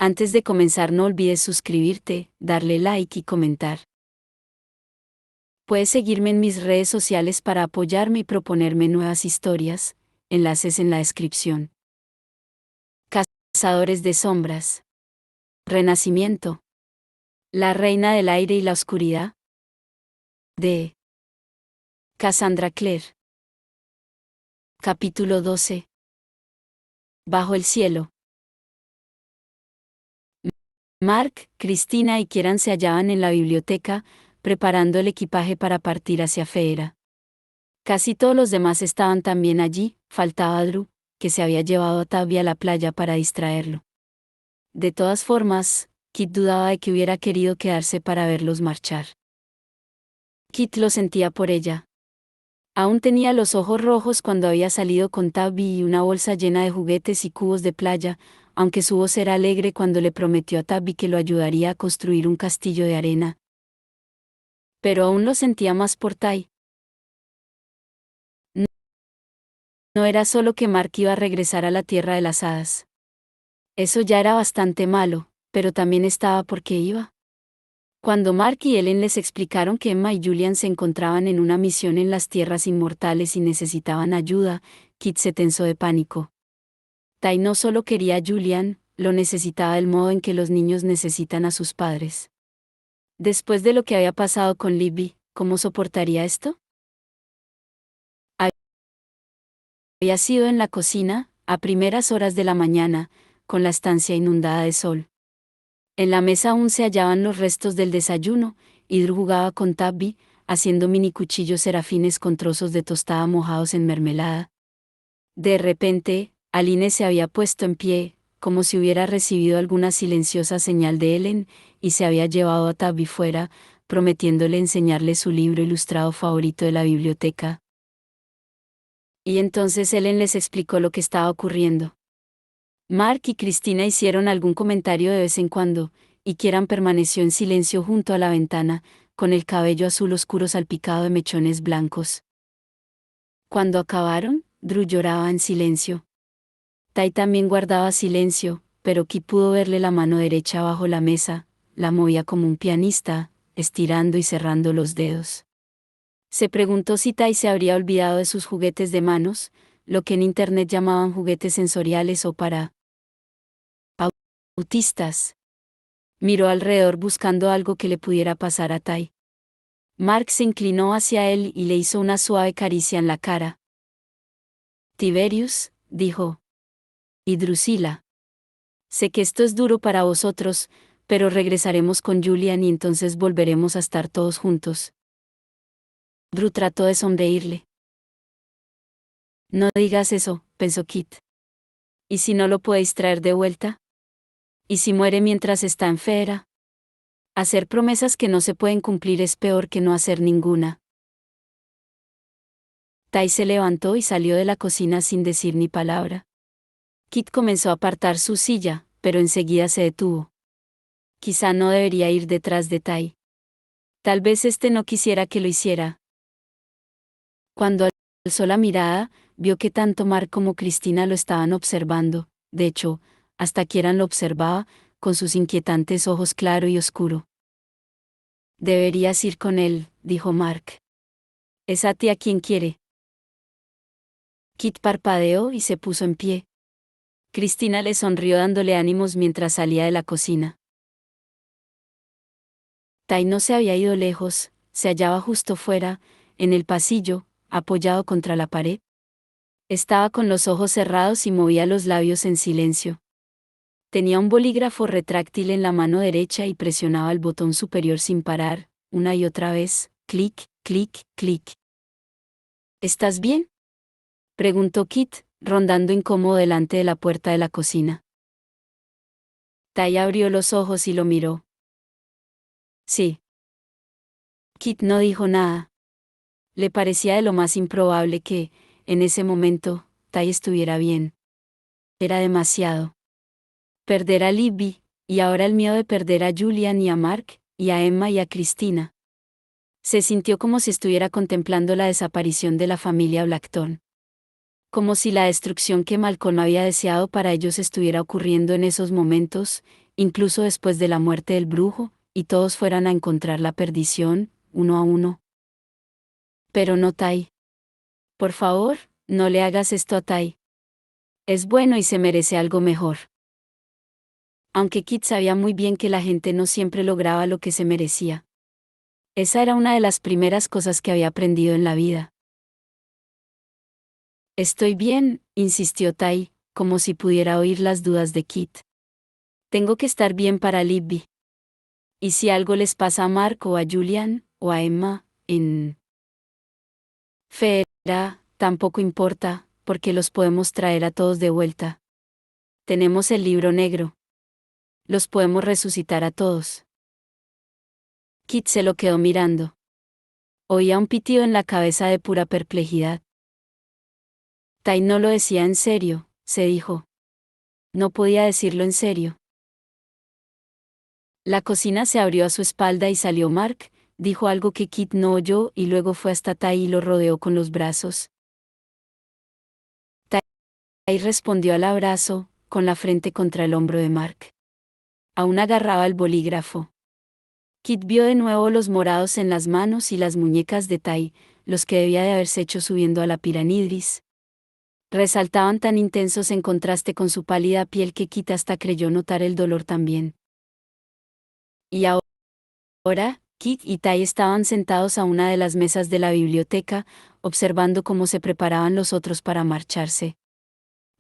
Antes de comenzar no olvides suscribirte, darle like y comentar. Puedes seguirme en mis redes sociales para apoyarme y proponerme nuevas historias, enlaces en la descripción. Cazadores de sombras. Renacimiento. La reina del aire y la oscuridad. De Cassandra Clare. Capítulo 12. Bajo el cielo. Mark, Cristina y Kieran se hallaban en la biblioteca, preparando el equipaje para partir hacia Feera. Casi todos los demás estaban también allí, faltaba Drew, que se había llevado a Tabby a la playa para distraerlo. De todas formas, Kit dudaba de que hubiera querido quedarse para verlos marchar. Kit lo sentía por ella. Aún tenía los ojos rojos cuando había salido con Tabby y una bolsa llena de juguetes y cubos de playa, aunque su voz era alegre cuando le prometió a Tabby que lo ayudaría a construir un castillo de arena. Pero aún lo sentía más por Ty. No era solo que Mark iba a regresar a la tierra de las hadas. Eso ya era bastante malo, pero también estaba porque iba. Cuando Mark y Ellen les explicaron que Emma y Julian se encontraban en una misión en las tierras inmortales y necesitaban ayuda, Kit se tensó de pánico. Ty no solo quería a Julian, lo necesitaba del modo en que los niños necesitan a sus padres. Después de lo que había pasado con Libby, ¿cómo soportaría esto? Había sido en la cocina, a primeras horas de la mañana, con la estancia inundada de sol. En la mesa aún se hallaban los restos del desayuno, y Drew jugaba con Tabby, haciendo mini cuchillos serafines con trozos de tostada mojados en mermelada. De repente, Aline se había puesto en pie, como si hubiera recibido alguna silenciosa señal de Ellen, y se había llevado a Tabby fuera, prometiéndole enseñarle su libro ilustrado favorito de la biblioteca. Y entonces Ellen les explicó lo que estaba ocurriendo. Mark y Cristina hicieron algún comentario de vez en cuando, y Kieran permaneció en silencio junto a la ventana, con el cabello azul oscuro salpicado de mechones blancos. Cuando acabaron, Drew lloraba en silencio. Ty también guardaba silencio, pero Kit pudo verle la mano derecha bajo la mesa, la movía como un pianista, estirando y cerrando los dedos. Se preguntó si Ty se habría olvidado de sus juguetes de manos, lo que en internet llamaban juguetes sensoriales o para autistas. Miró alrededor buscando algo que le pudiera pasar a Ty. Mark se inclinó hacia él y le hizo una suave caricia en la cara. Tiberius, dijo. Y Drusilla. Sé que esto es duro para vosotros, pero regresaremos con Julian y entonces volveremos a estar todos juntos. Drew trató de sonreírle. No digas eso, pensó Kit. ¿Y si no lo podéis traer de vuelta? ¿Y si muere mientras está en Feera? Hacer promesas que no se pueden cumplir es peor que no hacer ninguna. Ty se levantó y salió de la cocina sin decir ni palabra. Kit comenzó a apartar su silla, pero enseguida se detuvo. Quizá no debería ir detrás de Ty. Tal vez no quisiera que lo hiciera. Cuando alzó la mirada, vio que tanto Mark como Cristina lo estaban observando, de hecho, hasta Kieran lo observaba, con sus inquietantes ojos claro y oscuro. Deberías ir con él, dijo Mark. Es a ti a quien quiere. Kit parpadeó y se puso en pie. Cristina le sonrió dándole ánimos mientras salía de la cocina. Ty no se había ido lejos, se hallaba justo fuera, en el pasillo, apoyado contra la pared. Estaba con los ojos cerrados y movía los labios en silencio. Tenía un bolígrafo retráctil en la mano derecha y presionaba el botón superior sin parar, una y otra vez, clic, clic, clic. ¿Estás bien?, preguntó Kit, rondando incómodo delante de la puerta de la cocina. Ty abrió los ojos y lo miró. Sí. Kit no dijo nada. Le parecía de lo más improbable que, en ese momento, Ty estuviera bien. Era demasiado. Perder a Libby, y ahora el miedo de perder a Julian y a Mark, y a Emma y a Cristina. Se sintió como si estuviera contemplando la desaparición de la familia Blackthorne. Como si la destrucción que Malcolm había deseado para ellos estuviera ocurriendo en esos momentos, incluso después de la muerte del brujo, y todos fueran a encontrar la perdición, uno a uno. Pero no Tai. Por favor, no le hagas esto a Tai. Es bueno y se merece algo mejor. Aunque Kit sabía muy bien que la gente no siempre lograba lo que se merecía. Esa era una de las primeras cosas que había aprendido en la vida. Estoy bien, insistió Tai, como si pudiera oír las dudas de Kit. Tengo que estar bien para Libby. ¿Y si algo les pasa a Mark o a Julian, o a Emma, en Fera, tampoco importa, porque los podemos traer a todos de vuelta. Tenemos el libro negro. Los podemos resucitar a todos. Kit se lo quedó mirando. Oía un pitido en la cabeza de pura perplejidad. Tai no lo decía en serio, se dijo. No podía decirlo en serio. La cocina se abrió a su espalda y salió Mark, dijo algo que Kit no oyó y luego fue hasta Tai y lo rodeó con los brazos. Tai respondió al abrazo, con la frente contra el hombro de Mark. Aún agarraba el bolígrafo. Kit vio de nuevo los morados en las manos y las muñecas de Tai, los que debía de haberse hecho subiendo a la piranidris. Resaltaban tan intensos en contraste con su pálida piel que Kit hasta creyó notar el dolor también. Y ahora, Kit y Tai estaban sentados a una de las mesas de la biblioteca, observando cómo se preparaban los otros para marcharse.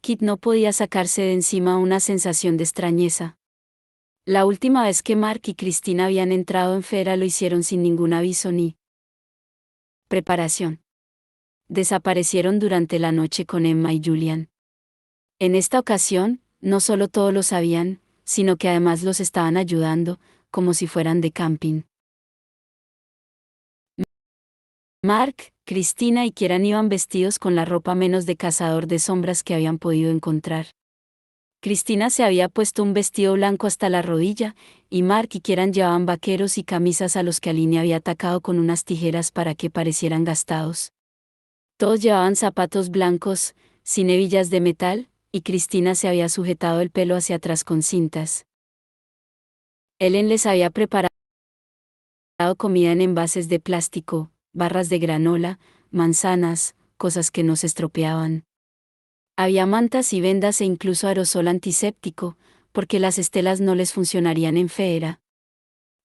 Kit no podía sacarse de encima una sensación de extrañeza. La última vez que Mark y Cristina habían entrado en Fera lo hicieron sin ningún aviso ni preparación. Desaparecieron durante la noche con Emma y Julian. En esta ocasión, no solo todos lo sabían, sino que además los estaban ayudando, como si fueran de camping. Mark, Cristina y Kieran iban vestidos con la ropa menos de cazador de sombras que habían podido encontrar. Cristina se había puesto un vestido blanco hasta la rodilla, y Mark y Kieran llevaban vaqueros y camisas a los que Aline había atacado con unas tijeras para que parecieran gastados. Todos llevaban zapatos blancos, sin hebillas de metal, y Cristina se había sujetado el pelo hacia atrás con cintas. Ellen les había preparado comida en envases de plástico, barras de granola, manzanas, cosas que no se estropeaban. Había mantas y vendas e incluso aerosol antiséptico, porque las estelas no les funcionarían en Fera.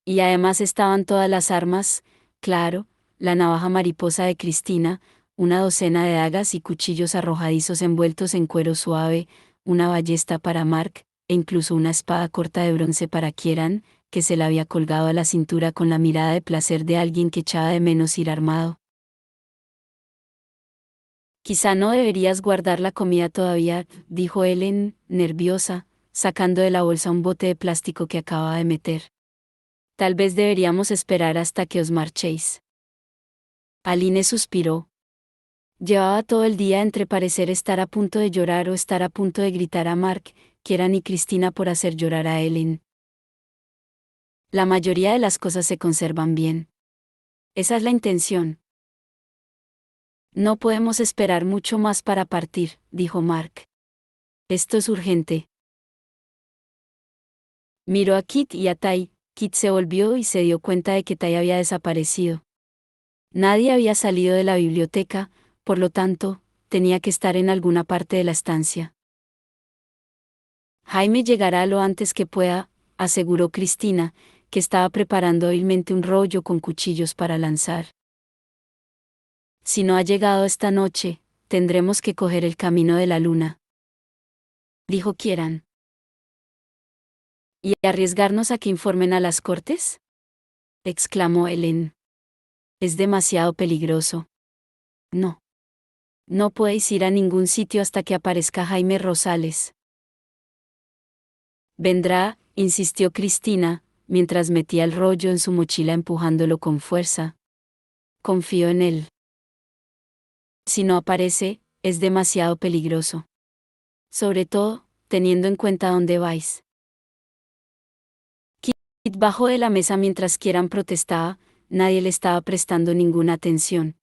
Y además estaban todas las armas, claro, la navaja mariposa de Cristina, una docena de dagas y cuchillos arrojadizos envueltos en cuero suave, una ballesta para Mark, e incluso una espada corta de bronce para Kieran, que se la había colgado a la cintura con la mirada de placer de alguien que echaba de menos ir armado. Quizá no deberías guardar la comida todavía, dijo Ellen, nerviosa, sacando de la bolsa un bote de plástico que acababa de meter. Tal vez deberíamos esperar hasta que os marchéis. Aline suspiró. Llevaba todo el día entre parecer estar a punto de llorar o estar a punto de gritar a Mark, Kieran y Cristina por hacer llorar a Ellen. La mayoría de las cosas se conservan bien. Esa es la intención. No podemos esperar mucho más para partir, dijo Mark. Esto es urgente. Miró a Kit y a Tai. Kit se volvió y se dio cuenta de que Tai había desaparecido. Nadie había salido de la biblioteca, por lo tanto, tenía que estar en alguna parte de la estancia. Jaime llegará lo antes que pueda, aseguró Cristina, que estaba preparando hábilmente un rollo con cuchillos para lanzar. Si no ha llegado esta noche, tendremos que coger el camino de la luna, dijo Kieran. ¿Y arriesgarnos a que informen a las cortes?, exclamó Ellen. Es demasiado peligroso. No. No podéis ir a ningún sitio hasta que aparezca Jaime Rosales. Vendrá, insistió Cristina, mientras metía el rollo en su mochila empujándolo con fuerza. Confío en él. Si no aparece, es demasiado peligroso. Sobre todo, teniendo en cuenta dónde vais. Kit bajó de la mesa mientras Kieran protestaba, nadie le estaba prestando ninguna atención.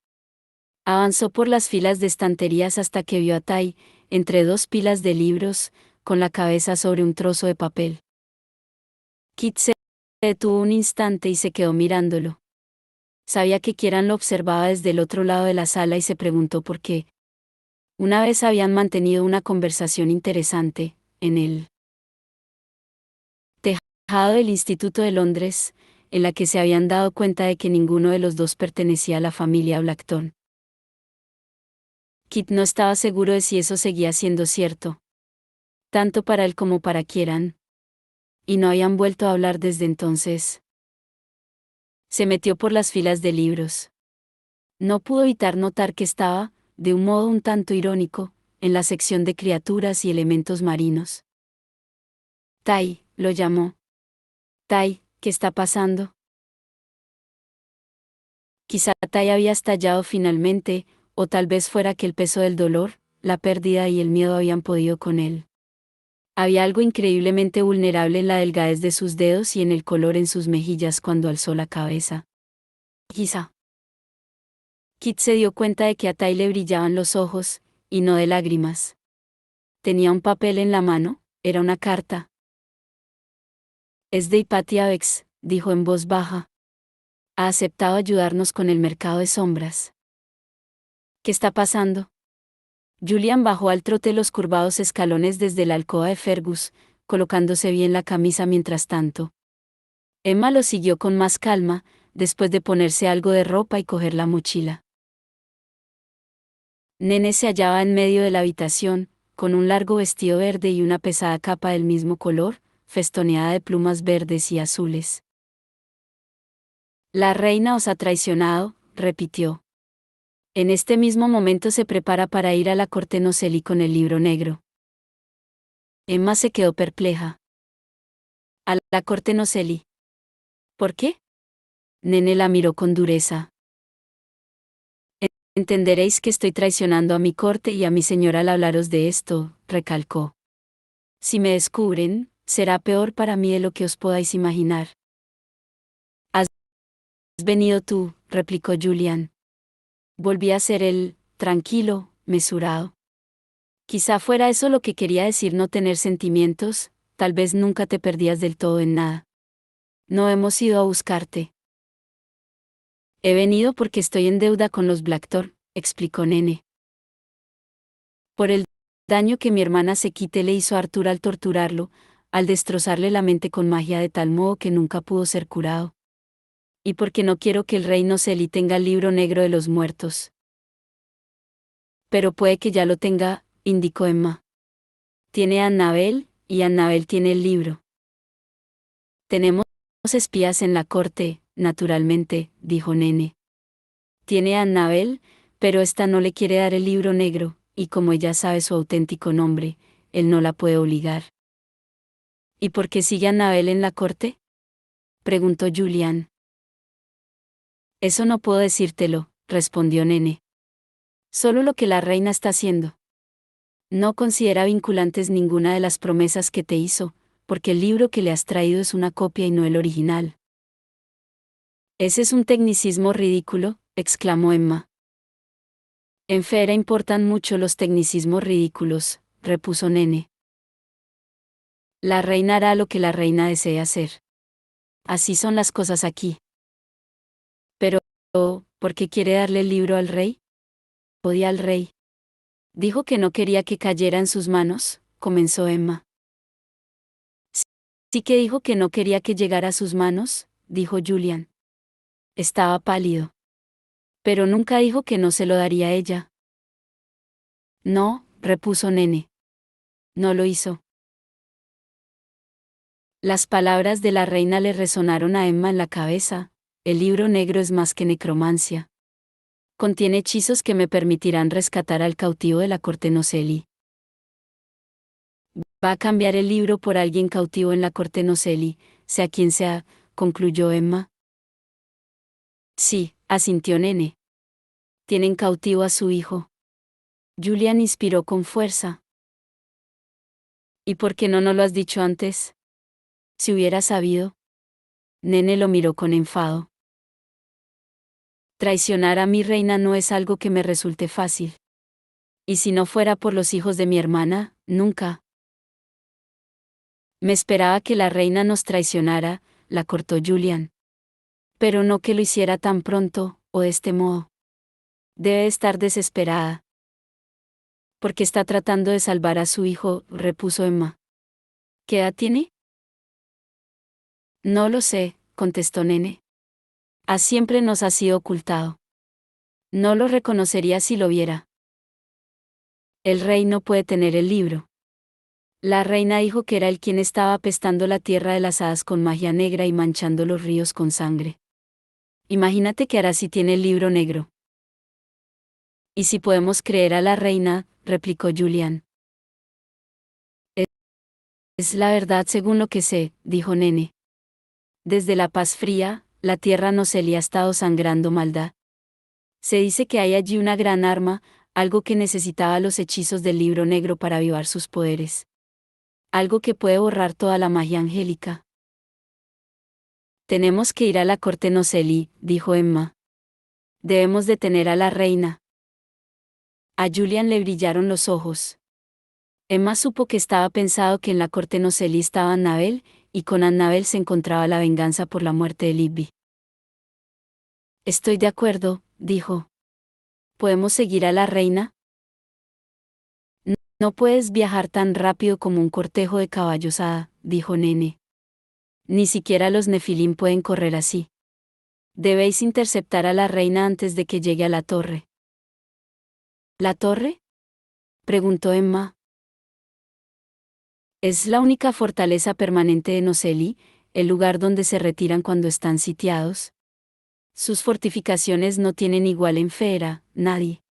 Avanzó por las filas de estanterías hasta que vio a Tai, entre dos pilas de libros, con la cabeza sobre un trozo de papel. Kit se detuvo un instante y se quedó mirándolo. Sabía que Kieran lo observaba desde el otro lado de la sala y se preguntó por qué. Una vez habían mantenido una conversación interesante, en el tejado del Instituto de Londres, en la que se habían dado cuenta de que ninguno de los dos pertenecía a la familia Blackton. Kit no estaba seguro de si eso seguía siendo cierto, tanto para él como para Kieran, y no habían vuelto a hablar desde entonces. Se metió por las filas de libros. No pudo evitar notar que estaba, de un modo un tanto irónico, en la sección de criaturas y elementos marinos. Tai, lo llamó. Tai, ¿qué está pasando? Quizá Tai había estallado finalmente, o tal vez fuera que el peso del dolor, la pérdida y el miedo habían podido con él. Había algo increíblemente vulnerable en la delgadez de sus dedos y en el color en sus mejillas cuando alzó la cabeza. Quizá. Kit se dio cuenta de que a Tai le brillaban los ojos, y no de lágrimas. Tenía un papel en la mano, era una carta. Es de Hypatia Avex, dijo en voz baja. Ha aceptado ayudarnos con el mercado de sombras. ¿Qué está pasando? Julian bajó al trote los curvados escalones desde la alcoba de Fergus, colocándose bien la camisa mientras tanto. Emma lo siguió con más calma, después de ponerse algo de ropa y coger la mochila. Nene se hallaba en medio de la habitación, con un largo vestido verde y una pesada capa del mismo color, festoneada de plumas verdes y azules. La reina os ha traicionado, repitió. En este mismo momento se prepara para ir a la corte Noseli con el libro negro. Emma se quedó perpleja. ¿A la corte Noseli? ¿Por qué? Nene la miró con dureza. Entenderéis que estoy traicionando a mi corte y a mi señora al hablaros de esto, recalcó. Si me descubren, será peor para mí de lo que os podáis imaginar. Has venido tú, replicó Julian. Volví a ser él, tranquilo, mesurado. Quizá fuera eso lo que quería decir no tener sentimientos, tal vez nunca te perdías del todo en nada. No hemos ido a buscarte. He venido porque estoy en deuda con los Blackthorn, explicó Nene. Por el daño que mi hermana Sequite le hizo a Arthur al torturarlo, al destrozarle la mente con magia de tal modo que nunca pudo ser curado. Y porque no quiero que el rey Noseli tenga el libro negro de los muertos. Pero puede que ya lo tenga, indicó Emma. Tiene a Annabel, y Annabel tiene el libro. Tenemos espías en la corte, naturalmente, dijo Nene. Tiene a Annabel, pero ésta no le quiere dar el libro negro, y como ella sabe su auténtico nombre, él no la puede obligar. ¿Y por qué sigue Annabel en la corte? Preguntó Julian. Eso no puedo decírtelo, respondió Nene. Solo lo que la reina está haciendo. No considera vinculantes ninguna de las promesas que te hizo, porque el libro que le has traído es una copia y no el original. Ese es un tecnicismo ridículo, exclamó Emma. En Fera importan mucho los tecnicismos ridículos, repuso Nene. La reina hará lo que la reina desee hacer. Así son las cosas aquí. Pero, ¿por qué quiere darle el libro al rey? Odia al rey. Dijo que no quería que cayera en sus manos, comenzó Emma. Sí que dijo que no quería que llegara a sus manos, dijo Julian. Estaba pálido. Pero nunca dijo que no se lo daría a ella. No, repuso Nene. No lo hizo. Las palabras de la reina le resonaron a Emma en la cabeza. El libro negro es más que necromancia. Contiene hechizos que me permitirán rescatar al cautivo de la corte Noseli. Va a cambiar el libro por alguien cautivo en la corte Noseli, sea quien sea, concluyó Emma. Sí, asintió Nene. Tienen cautivo a su hijo. Julian inspiró con fuerza. ¿Y por qué no nos lo has dicho antes? Si hubiera sabido. Nene lo miró con enfado. Traicionar a mi reina no es algo que me resulte fácil. Y si no fuera por los hijos de mi hermana, nunca. Me esperaba que la reina nos traicionara, la cortó Julian. Pero no que lo hiciera tan pronto, o de este modo. Debe estar desesperada. Porque está tratando de salvar a su hijo, repuso Emma. ¿Qué edad tiene? No lo sé, contestó Nene. Siempre nos ha sido ocultado. No lo reconocería si lo viera. El rey no puede tener el libro. La reina dijo que era él quien estaba apestando la tierra de las hadas con magia negra y manchando los ríos con sangre. Imagínate qué hará si tiene el libro negro. ¿Y si podemos creer a la reina?, replicó Julian. Es la verdad según lo que sé, dijo Nene. Desde la paz fría, la tierra Noseli ha estado sangrando maldad. Se dice que hay allí una gran arma, algo que necesitaba los hechizos del libro negro para avivar sus poderes. Algo que puede borrar toda la magia angélica. Tenemos que ir a la corte Noseli, dijo Emma. Debemos detener a la reina. A Julian le brillaron los ojos. Emma supo que estaba pensado que en la corte Noseli estaba Annabel, y con Annabel se encontraba la venganza por la muerte de Libby. Estoy de acuerdo, dijo. ¿Podemos seguir a la reina? No puedes viajar tan rápido como un cortejo de caballos hada, dijo Nene. Ni siquiera los Nefilim pueden correr así. Debéis interceptar a la reina antes de que llegue a la torre. ¿La torre?, preguntó Emma. Es la única fortaleza permanente de Noseli, el lugar donde se retiran cuando están sitiados. Sus fortificaciones no tienen igual en Fera, nadie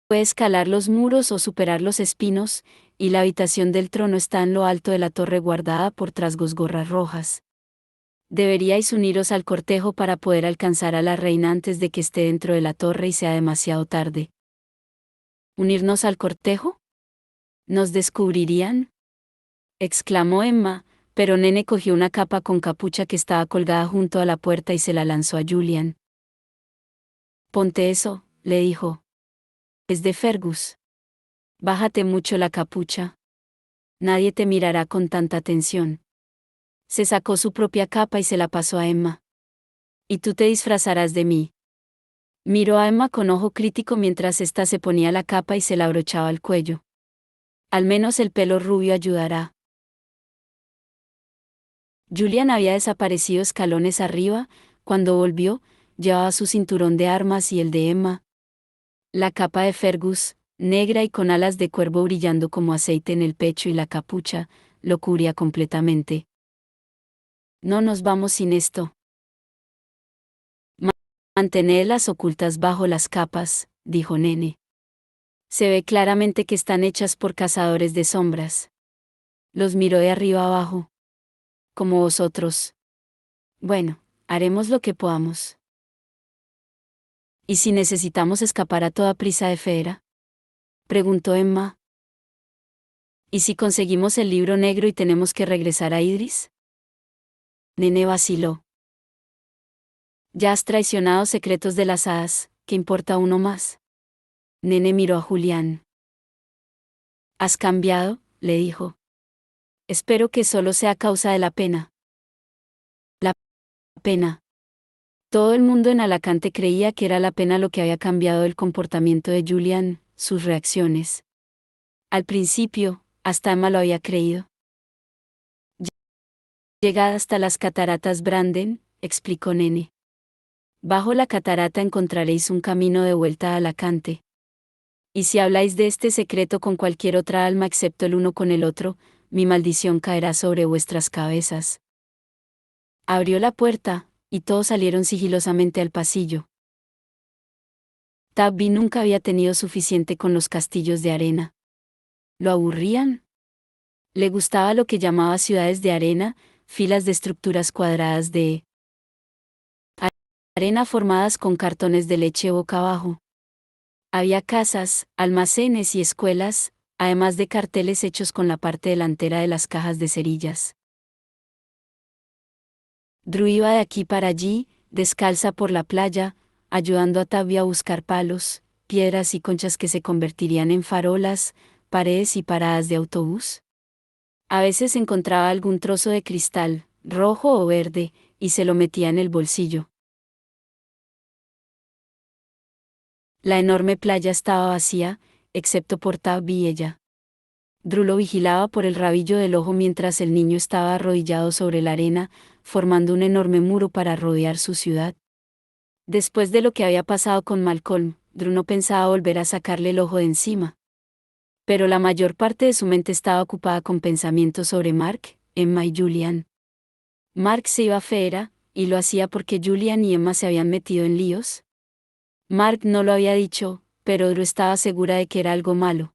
puede escalar los muros o superar los espinos, y la habitación del trono está en lo alto de la torre guardada por trasgos gorras rojas. Deberíais uniros al cortejo para poder alcanzar a la reina antes de que esté dentro de la torre y sea demasiado tarde. ¿Unirnos al cortejo? ¿Nos descubrirían?, exclamó Emma, pero Nene cogió una capa con capucha que estaba colgada junto a la puerta y se la lanzó a Julian. Ponte eso, le dijo. Es de Fergus. Bájate mucho la capucha. Nadie te mirará con tanta atención. Se sacó su propia capa y se la pasó a Emma. Y tú te disfrazarás de mí. Miró a Emma con ojo crítico mientras ésta se ponía la capa y se la abrochaba al cuello. Al menos el pelo rubio ayudará. Julian había desaparecido escalones arriba, cuando volvió, llevaba su cinturón de armas y el de Emma. La capa de Fergus, negra y con alas de cuervo brillando como aceite en el pecho y la capucha, lo cubría completamente. No nos vamos sin esto. Mantenerlas ocultas bajo las capas, dijo Nene. Se ve claramente que están hechas por cazadores de sombras. Los miró de arriba abajo. Como vosotros. Bueno, haremos lo que podamos. ¿Y si necesitamos escapar a toda prisa de Fera?, preguntó Emma. ¿Y si conseguimos el libro negro y tenemos que regresar a Idris? Nene vaciló. Ya has traicionado secretos de las hadas, ¿qué importa uno más? Nene miró a Julián. ¿Has cambiado?, le dijo. Espero que solo sea causa de la pena. La pena. Todo el mundo en Alacante creía que era la pena lo que había cambiado el comportamiento de Julian, sus reacciones. Al principio, hasta Emma lo había creído. Llegad hasta las cataratas Branden, explicó Nene. Bajo la catarata encontraréis un camino de vuelta a Alacante. Y si habláis de este secreto con cualquier otra alma excepto el uno con el otro, mi maldición caerá sobre vuestras cabezas. Abrió la puerta, y todos salieron sigilosamente al pasillo. Tabby nunca había tenido suficiente con los castillos de arena. ¿Lo aburrían? Le gustaba lo que llamaba ciudades de arena, filas de estructuras cuadradas de arena formadas con cartones de leche boca abajo. Había casas, almacenes y escuelas, además de carteles hechos con la parte delantera de las cajas de cerillas. Drew iba de aquí para allí, descalza por la playa, ayudando a Tabby a buscar palos, piedras y conchas que se convertirían en farolas, paredes y paradas de autobús. A veces encontraba algún trozo de cristal, rojo o verde, y se lo metía en el bolsillo. La enorme playa estaba vacía, excepto por Tab y ella. Drew lo vigilaba por el rabillo del ojo mientras el niño estaba arrodillado sobre la arena, formando un enorme muro para rodear su ciudad. Después de lo que había pasado con Malcolm, Drew no pensaba volver a sacarle el ojo de encima. Pero la mayor parte de su mente estaba ocupada con pensamientos sobre Mark, Emma y Julian. Mark se iba a Feera, y lo hacía porque Julian y Emma se habían metido en líos. Mark no lo había dicho, pero Drew estaba segura de que era algo malo.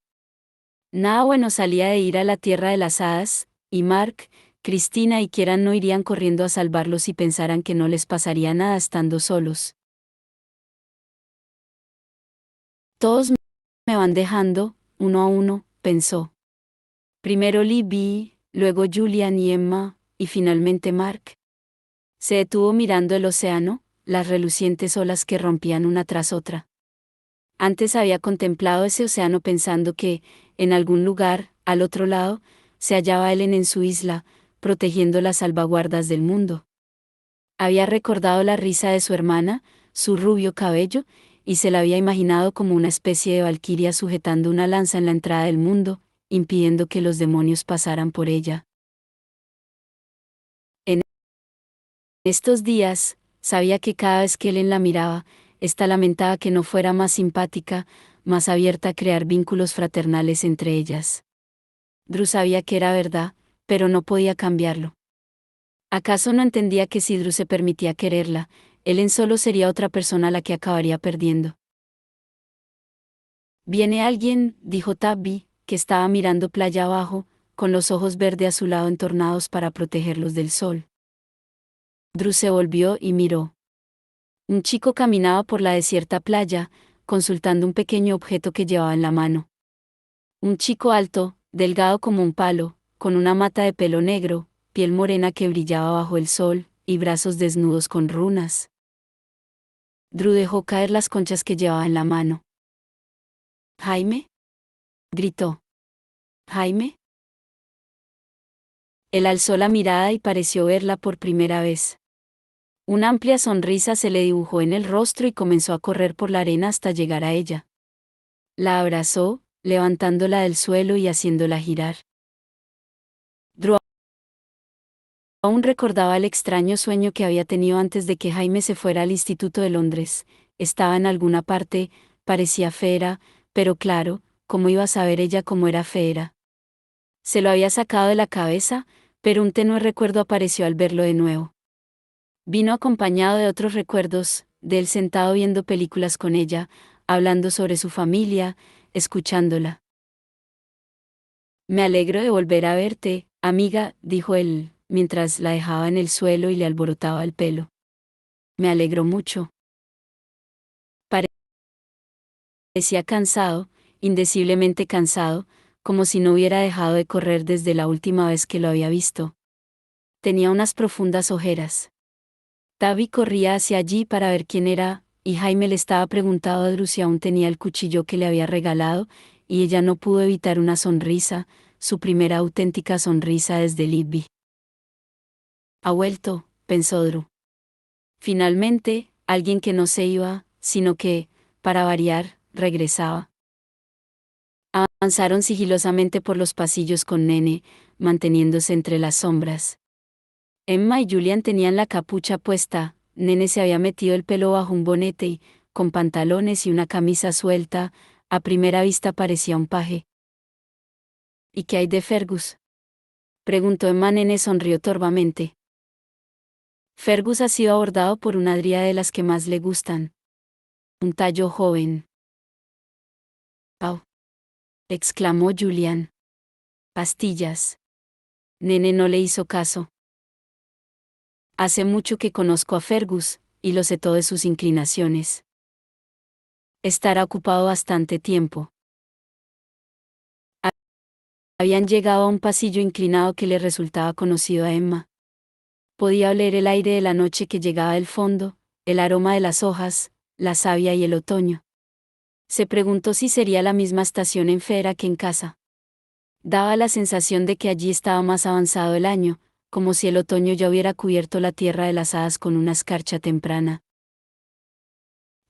Nada bueno salía de ir a la tierra de las hadas, y Mark, Cristina y Kieran no irían corriendo a salvarlos si pensaran que no les pasaría nada estando solos. Todos me van dejando, uno a uno, pensó. Primero Libby, luego Julian y Emma, y finalmente Mark. Se detuvo mirando el océano, las relucientes olas que rompían una tras otra. Antes había contemplado ese océano pensando que, en algún lugar, al otro lado, se hallaba Ellen en su isla, protegiendo las salvaguardas del mundo. Había recordado la risa de su hermana, su rubio cabello, y se la había imaginado como una especie de valquiria sujetando una lanza en la entrada del mundo, impidiendo que los demonios pasaran por ella. En estos días, sabía que cada vez que Ellen la miraba, ésta lamentaba que no fuera más simpática, más abierta a crear vínculos fraternales entre ellas. Drew sabía que era verdad, pero no podía cambiarlo. ¿Acaso no entendía que si Drew se permitía quererla, Ellen solo sería otra persona a la que acabaría perdiendo? Viene alguien, dijo Tabby, que estaba mirando playa abajo, con los ojos verde azulado entornados para protegerlos del sol. Drew se volvió y miró. Un chico caminaba por la desierta playa, consultando un pequeño objeto que llevaba en la mano. Un chico alto, delgado como un palo, con una mata de pelo negro, piel morena que brillaba bajo el sol, y brazos desnudos con runas. Drew dejó caer las conchas que llevaba en la mano. ¿Jaime? Gritó. ¿Jaime? Él alzó la mirada y pareció verla por primera vez. Una amplia sonrisa se le dibujó en el rostro y comenzó a correr por la arena hasta llegar a ella. La abrazó, levantándola del suelo y haciéndola girar. Drew aún recordaba el extraño sueño que había tenido antes de que Jaime se fuera al Instituto de Londres. Estaba en alguna parte, parecía Feera, pero claro, ¿cómo iba a saber ella cómo era Feera? Se lo había sacado de la cabeza, pero un tenue recuerdo apareció al verlo de nuevo. Vino acompañado de otros recuerdos, de él sentado viendo películas con ella, hablando sobre su familia, escuchándola. Me alegro de volver a verte, amiga, dijo él, mientras la dejaba en el suelo y le alborotaba el pelo. Me alegro mucho. Parecía cansado, indeciblemente cansado, como si no hubiera dejado de correr desde la última vez que lo había visto. Tenía unas profundas ojeras. Tabby corría hacia allí para ver quién era, y Jaime le estaba preguntando a Drew si aún tenía el cuchillo que le había regalado, y ella no pudo evitar una sonrisa, su primera auténtica sonrisa desde Libby. Ha vuelto, pensó Drew. Finalmente, alguien que no se iba, sino que, para variar, regresaba. Avanzaron sigilosamente por los pasillos con Nene, manteniéndose entre las sombras. Emma y Julian tenían la capucha puesta, Nene se había metido el pelo bajo un bonete y, con pantalones y una camisa suelta, a primera vista parecía un paje. ¿Y qué hay de Fergus? Preguntó Emma. Nene sonrió torvamente. Fergus ha sido abordado por una dría de las que más le gustan. Un tallo joven. ¡Pau! Exclamó Julian. Pastillas. Nene no le hizo caso. Hace mucho que conozco a Fergus, y lo sé todo de sus inclinaciones. Estará ocupado bastante tiempo. Habían llegado a un pasillo inclinado que le resultaba conocido a Emma. Podía oler el aire de la noche que llegaba del fondo, el aroma de las hojas, la savia y el otoño. Se preguntó si sería la misma estación en Feera que en casa. Daba la sensación de que allí estaba más avanzado el año, como si el otoño ya hubiera cubierto la tierra de las hadas con una escarcha temprana.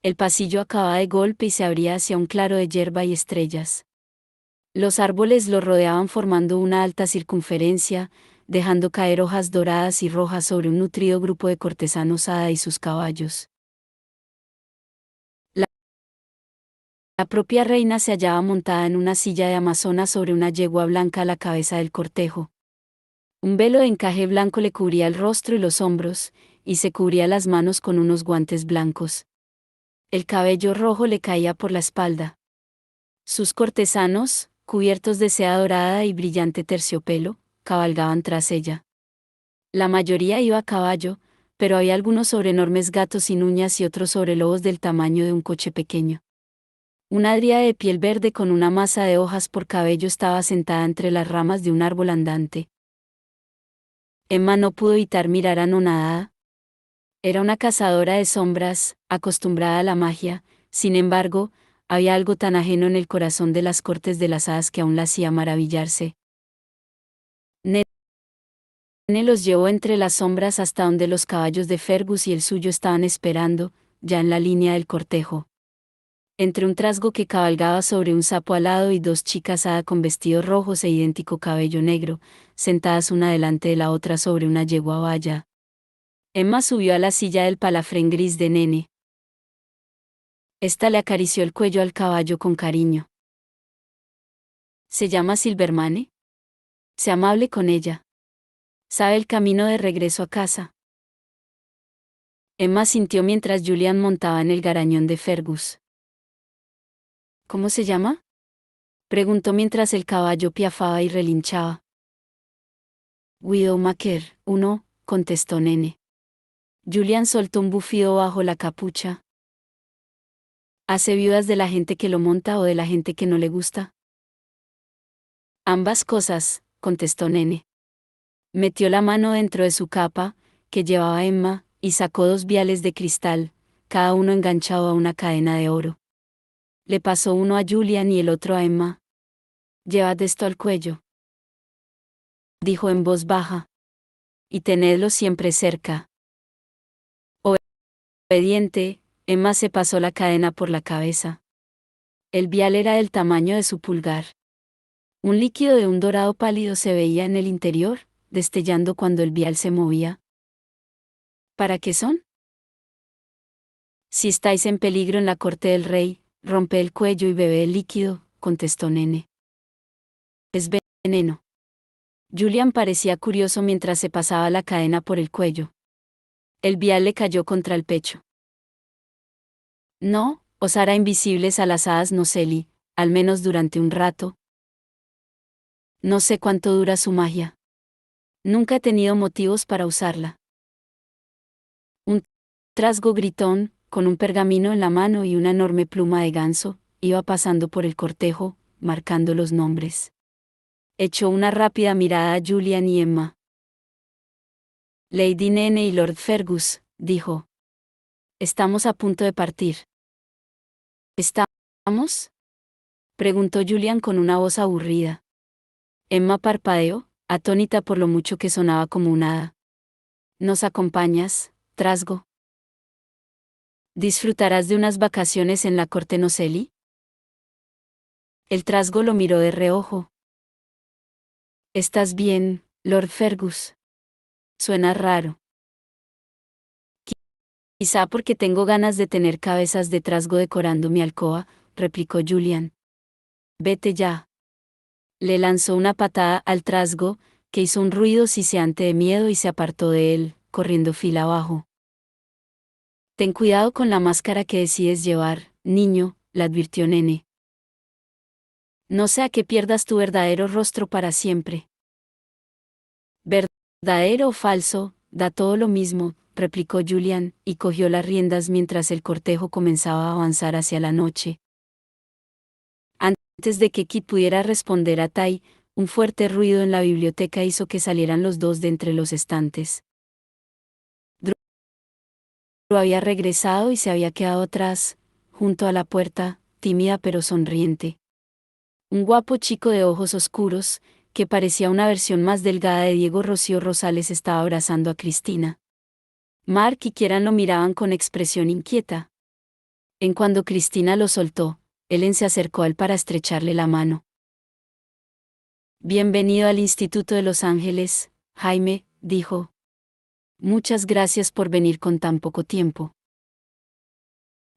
El pasillo acababa de golpe y se abría hacia un claro de hierba y estrellas. Los árboles lo rodeaban formando una alta circunferencia, dejando caer hojas doradas y rojas sobre un nutrido grupo de cortesanos hada y sus caballos. La propia reina se hallaba montada en una silla de amazona sobre una yegua blanca a la cabeza del cortejo. Un velo de encaje blanco le cubría el rostro y los hombros, y se cubría las manos con unos guantes blancos. El cabello rojo le caía por la espalda. Sus cortesanos, cubiertos de seda dorada y brillante terciopelo, cabalgaban tras ella. La mayoría iba a caballo, pero había algunos sobre enormes gatos sin uñas y otros sobre lobos del tamaño de un coche pequeño. Una dríada de piel verde con una masa de hojas por cabello estaba sentada entre las ramas de un árbol andante. Emma no pudo evitar mirar anonadada. Era una cazadora de sombras, acostumbrada a la magia, sin embargo, había algo tan ajeno en el corazón de las cortes de las hadas que aún la hacía maravillarse. Nene los llevó entre las sombras hasta donde los caballos de Fergus y el suyo estaban esperando, ya en la línea del cortejo. Entre un trasgo que cabalgaba sobre un sapo alado y dos chicas hada con vestidos rojos e idéntico cabello negro, sentadas una delante de la otra sobre una yegua valla. Emma subió a la silla del palafrén gris de Nene. Esta le acarició el cuello al caballo con cariño. ¿Se llama Silvermane? Sé amable con ella. ¿Sabe el camino de regreso a casa? Emma sintió mientras Julian montaba en el garañón de Fergus. ¿Cómo se llama? Preguntó mientras el caballo piafaba y relinchaba. Widowmaker, uno, contestó Nene. Julian soltó un bufido bajo la capucha. ¿Hace viudas de la gente que lo monta o de la gente que no le gusta? Ambas cosas, contestó Nene. Metió la mano dentro de su capa, que llevaba Emma, y sacó dos viales de cristal, cada uno enganchado a una cadena de oro. Le pasó uno a Julian y el otro a Emma. Llevad esto al cuello, dijo en voz baja. Y tenedlo siempre cerca. Obediente, Emma se pasó la cadena por la cabeza. El vial era del tamaño de su pulgar. Un líquido de un dorado pálido se veía en el interior, destellando cuando el vial se movía. ¿Para qué son? Si estáis en peligro en la corte del rey, rompe el cuello y bebe el líquido, contestó Nene. Es veneno. Julian parecía curioso mientras se pasaba la cadena por el cuello. El vial le cayó contra el pecho. No, os hará invisibles a las hadas Noceli, al menos durante un rato. No sé cuánto dura su magia. Nunca he tenido motivos para usarla. Un trasgo gritón, con un pergamino en la mano y una enorme pluma de ganso, iba pasando por el cortejo, marcando los nombres. Echó una rápida mirada a Julian y Emma. Lady Nene y Lord Fergus, dijo. Estamos a punto de partir. ¿Estamos? Preguntó Julian con una voz aburrida. Emma parpadeó, atónita por lo mucho que sonaba como un hada. ¿Nos acompañas, trasgo? ¿Disfrutarás de unas vacaciones en la corte Noceli? El trasgo lo miró de reojo. ¿Estás bien, Lord Fergus? Suena raro. Quizá porque tengo ganas de tener cabezas de trasgo decorando mi alcoba, replicó Julian. Vete ya. Le lanzó una patada al trasgo, que hizo un ruido siseante de miedo y se apartó de él, corriendo fila abajo. Ten cuidado con la máscara que decides llevar, niño, le advirtió Nene. No sea que pierdas tu verdadero rostro para siempre. ¿Verdadero o falso? Da todo lo mismo, replicó Julian, y cogió las riendas mientras el cortejo comenzaba a avanzar hacia la noche. Antes de que Kit pudiera responder a Tai, un fuerte ruido en la biblioteca hizo que salieran los dos de entre los estantes. Drew había regresado y se había quedado atrás, junto a la puerta, tímida pero sonriente. Un guapo chico de ojos oscuros, que parecía una versión más delgada de Diego Rocío Rosales, estaba abrazando a Cristina. Mark y Kieran lo miraban con expresión inquieta. En cuando Cristina lo soltó, Ellen se acercó a él para estrecharle la mano. Bienvenido al Instituto de Los Ángeles, Jaime, dijo. Muchas gracias por venir con tan poco tiempo.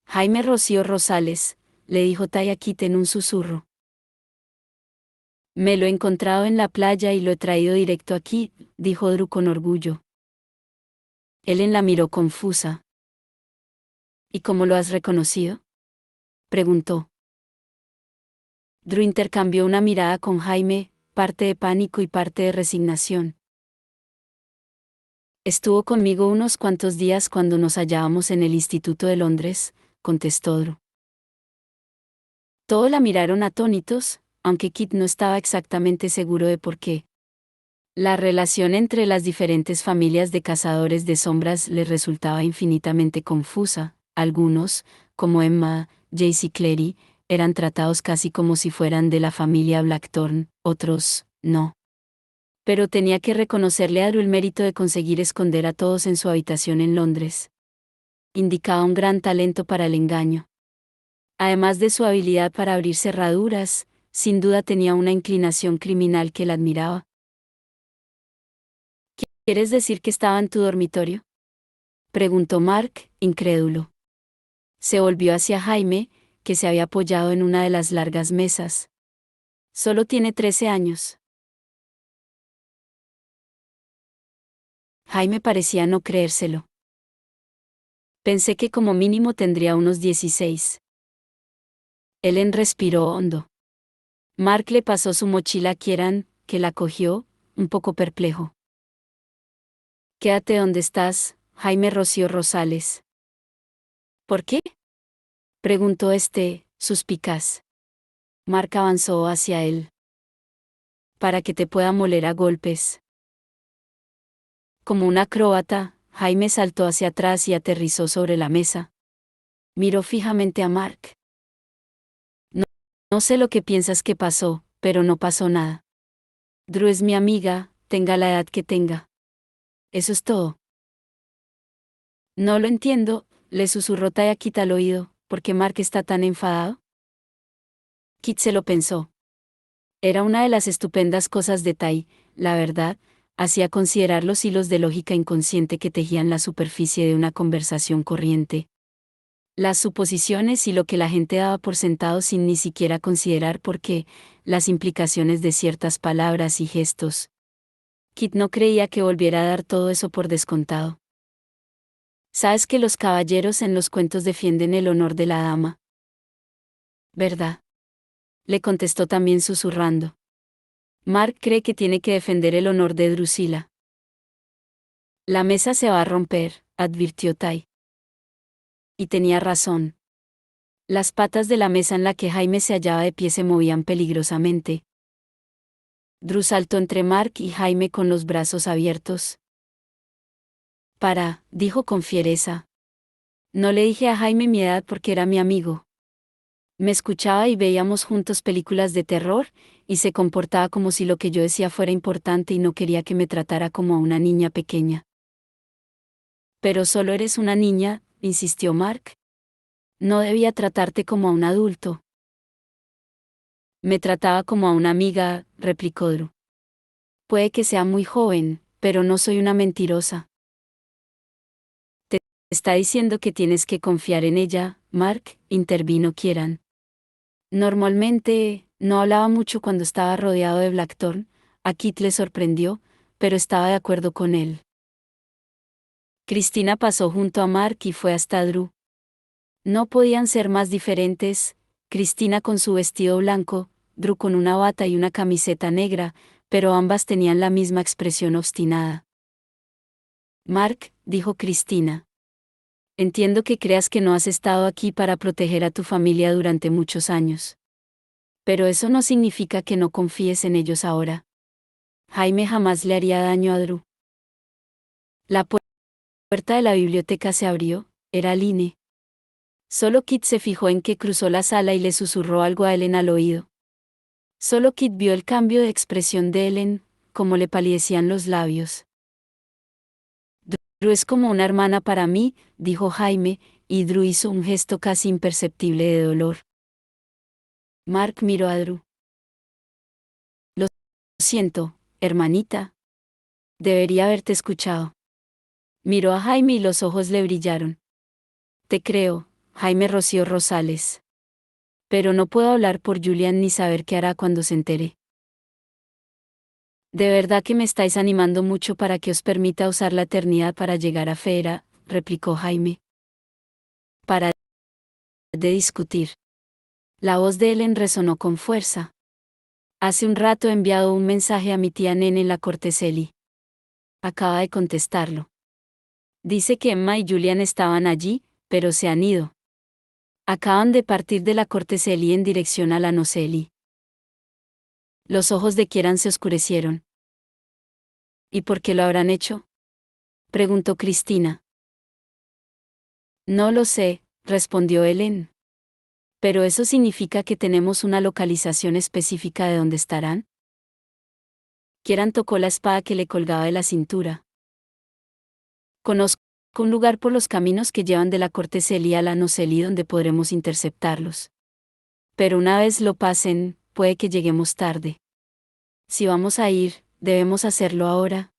Jaime Rocío Rosales, le dijo Taya Kit en un susurro. Me lo he encontrado en la playa y lo he traído directo aquí, dijo Drew con orgullo. Ellen la miró confusa. ¿Y cómo lo has reconocido?, preguntó. Drew intercambió una mirada con Jaime, parte de pánico y parte de resignación. Estuvo conmigo unos cuantos días cuando nos hallábamos en el Instituto de Londres, contestó Drew. Todos la miraron atónitos, aunque Kit no estaba exactamente seguro de por qué. La relación entre las diferentes familias de cazadores de sombras le resultaba infinitamente confusa. Algunos, como Emma, Jace y Clary, eran tratados casi como si fueran de la familia Blackthorn, otros, no. Pero tenía que reconocerle a Drew el mérito de conseguir esconder a todos en su habitación en Londres. Indicaba un gran talento para el engaño. Además de su habilidad para abrir cerraduras, sin duda tenía una inclinación criminal que la admiraba. ¿Quieres decir que estaba en tu dormitorio?, preguntó Mark, incrédulo. Se volvió hacia Jaime, que se había apoyado en una de las largas mesas. Solo tiene 13 años. Jaime parecía no creérselo. Pensé que como mínimo tendría unos 16. Ellen respiró hondo. Mark le pasó su mochila a Kieran, que la cogió, un poco perplejo. Quédate donde estás, Jaime Rocío Rosales. ¿Por qué?, preguntó suspicaz. Mark avanzó hacia él. Para que te pueda moler a golpes. Como un acróbata, Jaime saltó hacia atrás y aterrizó sobre la mesa. Miró fijamente a Mark. No sé lo que piensas que pasó, pero no pasó nada. Drew es mi amiga, tenga la edad que tenga. Eso es todo. No lo entiendo, le susurró Taya Kit al oído, ¿por qué Mark está tan enfadado? Kit se lo pensó. Era una de las estupendas cosas de Tai, la verdad, hacía considerar los hilos de lógica inconsciente que tejían la superficie de una conversación corriente. Las suposiciones y lo que la gente daba por sentado sin ni siquiera considerar por qué, las implicaciones de ciertas palabras y gestos. Kit no creía que volviera a dar todo eso por descontado. ¿Sabes que los caballeros en los cuentos defienden el honor de la dama?, ¿verdad?, le contestó también susurrando. Mark cree que tiene que defender el honor de Drusilla. La mesa se va a romper, advirtió Tai. Y tenía razón. Las patas de la mesa en la que Jaime se hallaba de pie se movían peligrosamente. Drew saltó entre Mark y Jaime con los brazos abiertos. Dijo con fiereza. No le dije a Jaime mi edad porque era mi amigo. Me escuchaba y veíamos juntos películas de terror, y se comportaba como si lo que yo decía fuera importante y no quería que me tratara como a una niña pequeña. Pero solo eres una niña, insistió Mark. No debía tratarte como a un adulto. Me trataba como a una amiga, replicó Drew. Puede que sea muy joven, pero no soy una mentirosa. Te está diciendo que tienes que confiar en ella, Mark, intervino Kieran. Normalmente, no hablaba mucho cuando estaba rodeado de Blackthorn. A Kit le sorprendió, pero estaba de acuerdo con él. Cristina pasó junto a Mark y fue hasta Drew. No podían ser más diferentes, Cristina con su vestido blanco, Drew con una bata y una camiseta negra, pero ambas tenían la misma expresión obstinada. Mark, dijo Cristina. Entiendo que creas que no has estado aquí para proteger a tu familia durante muchos años. Pero eso no significa que no confíes en ellos ahora. Jaime jamás le haría daño a Drew. La puerta de la biblioteca se abrió, era Line. Solo Kit se fijó en que cruzó la sala y le susurró algo a Ellen al oído. Solo Kit vio el cambio de expresión de Ellen, como le palidecían los labios. Drew es como una hermana para mí, dijo Jaime, y Drew hizo un gesto casi imperceptible de dolor. Mark miró a Drew. Lo siento, hermanita. Debería haberte escuchado. Miró a Jaime y los ojos le brillaron. Te creo, Jaime Rocío Rosales. Pero no puedo hablar por Julian ni saber qué hará cuando se entere. De verdad que me estáis animando mucho para que os permita usar la eternidad para llegar a Fera, replicó Jaime. Para de discutir. La voz de Ellen resonó con fuerza. Hace un rato he enviado un mensaje a mi tía Nene en la Corteseli. Acaba de contestarlo. Dice que Emma y Julian estaban allí, pero se han ido. Acaban de partir de la Corteseli en dirección a la Noceli. Los ojos de Kieran se oscurecieron. ¿Y por qué lo habrán hecho? Preguntó Cristina. No lo sé, respondió Ellen. ¿Pero eso significa que tenemos una localización específica de dónde estarán? Kieran tocó la espada que le colgaba de la cintura. Conozco un lugar por los caminos que llevan de la Corteseli a la Noceli donde podremos interceptarlos. Pero una vez lo pasen, puede que lleguemos tarde. Si vamos a ir, debemos hacerlo ahora.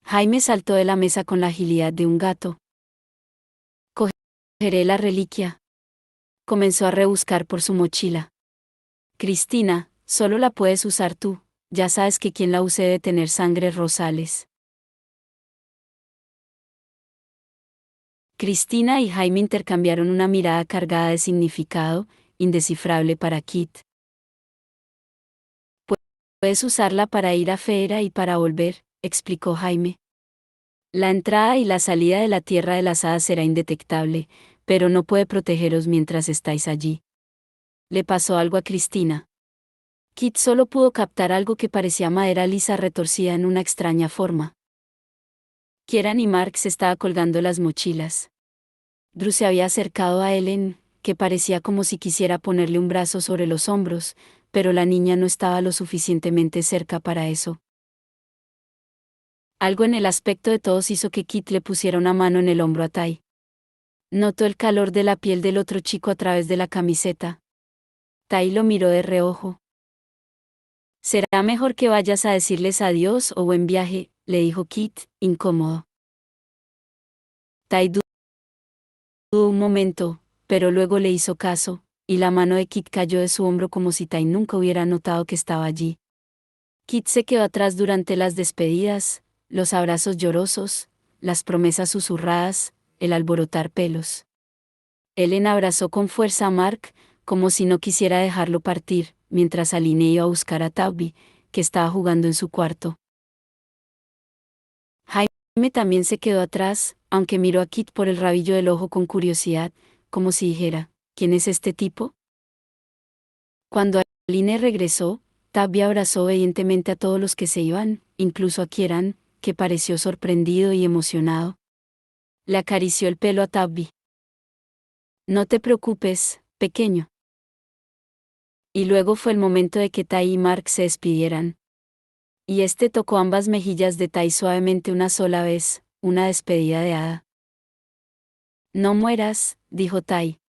Jaime saltó de la mesa con la agilidad de un gato. Cogeré la reliquia. Comenzó a rebuscar por su mochila. Cristina, solo la puedes usar tú, ya sabes que quien la use debe tener sangre Rosales. Cristina y Jaime intercambiaron una mirada cargada de significado, indescifrable para Kit. Puedes usarla para ir a Fera y para volver, explicó Jaime. La entrada y la salida de la Tierra de las Hadas será indetectable, pero no puede protegeros mientras estáis allí. Le pasó algo a Cristina. Kit solo pudo captar algo que parecía madera lisa retorcida en una extraña forma. Kieran y Mark se estaba colgando las mochilas. Drew se había acercado a Ellen, que parecía como si quisiera ponerle un brazo sobre los hombros, pero la niña no estaba lo suficientemente cerca para eso. Algo en el aspecto de todos hizo que Kit le pusiera una mano en el hombro a Tai. Notó el calor de la piel del otro chico a través de la camiseta. Tai lo miró de reojo. Será mejor que vayas a decirles adiós o buen viaje, le dijo Kit, incómodo. Tai dudó un momento, pero luego le hizo caso, y la mano de Kit cayó de su hombro como si Tai nunca hubiera notado que estaba allí. Kit se quedó atrás durante las despedidas, los abrazos llorosos, las promesas susurradas, el alborotar pelos. Ellen abrazó con fuerza a Mark, como si no quisiera dejarlo partir, mientras Aline iba a buscar a Tabby, que estaba jugando en su cuarto. Jaime también se quedó atrás, aunque miró a Kit por el rabillo del ojo con curiosidad, como si dijera, ¿quién es este tipo? Cuando Aline regresó, Tabby abrazó obedientemente a todos los que se iban, incluso a Kieran, que pareció sorprendido y emocionado. Le acarició el pelo a Tabby. No te preocupes, pequeño. Y luego fue el momento de que Tai y Mark se despidieran. Y tocó ambas mejillas de Tai suavemente una sola vez, una despedida de hada. No mueras, dijo Tai.